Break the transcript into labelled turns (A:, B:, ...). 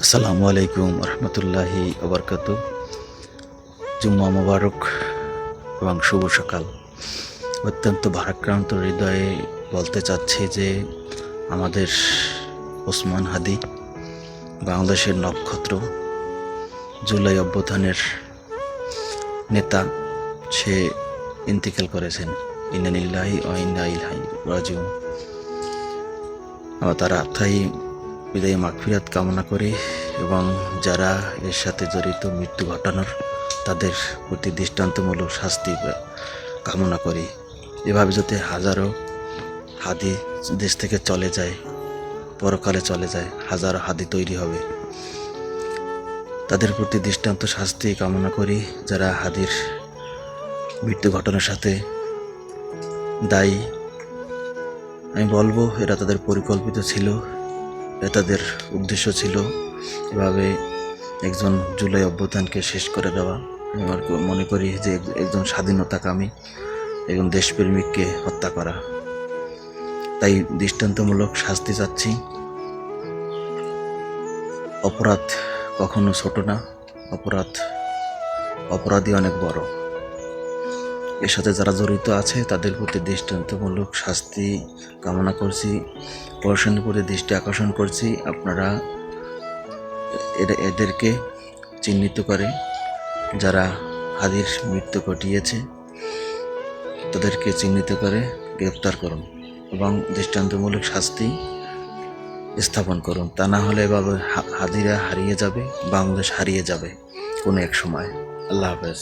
A: আসসালামু আলাইকুম রহমতুল্লাহি ওবরকাতু। জুম্মা মোবারক এবং শুভ সকাল। অত্যন্ত ভারাক্রান্ত হৃদয়ে বলতে চাচ্ছি যে আমাদের ওসমান হাদি, বাংলাদেশের নক্ষত্র, জুলাই অভ্যুত্থানের নেতা, সে ইন্তিকাল করেছেন। ইন্না লিল্লাহি ওয়া ইন্না ইলাইহি রাজিউন। তার আত্মাই বিদায় মাগফিরাত কামনা করি এবং যারা এর সাথে জড়িত মৃত্যু ঘটানোর তাদের প্রতি দৃষ্টান্তমূলক শাস্তি কামনা করি। এভাবে যদি হাজারো হাদি দেশ থেকে চলে যায়, পরকালে চলে যায়, হাজারো হাদি তৈরি হবে। তাদের প্রতি দৃষ্টান্ত শাস্তি কামনা করি যারা হাদির মৃত্যু ঘটনার সাথে দায়ী। আমি বলবো এরা তাদের পরিকল্পিত ছিল, এটা তাদের উদ্দেশ্য ছিল এভাবে একজন জুলাই অভ্যুত্থানকে শেষ করে দেওয়া। আমি মনে করি যে একজন স্বাধীনতাকামী, একজন দেশপ্রেমিককে হত্যা করা। তাই দৃষ্টান্তমূলক শাস্তি চাচ্ছি। অপরাধ কখনো ছোট না, অপরাধী অনেক বড়। এর সাথে যারা জড়িত আছে তাদের প্রতি দৃষ্টান্তমূলক শাস্তি কামনা করছি, প্রশাসনের প্রতি দৃষ্টি আকর্ষণ করছি। আপনারা এদেরকে চিহ্নিত করে, যারা হাদির মৃত্যু ঘটিয়েছে তাদেরকে চিহ্নিত করে গ্রেপ্তার করুন এবং দৃষ্টান্তমূলক শাস্তি স্থাপন করুন। তা না হলে এভাবে হাদিরা হারিয়ে যাবে, বাংলাদেশ হারিয়ে যাবে কোনো এক সময়। আল্লাহ হাফেজ।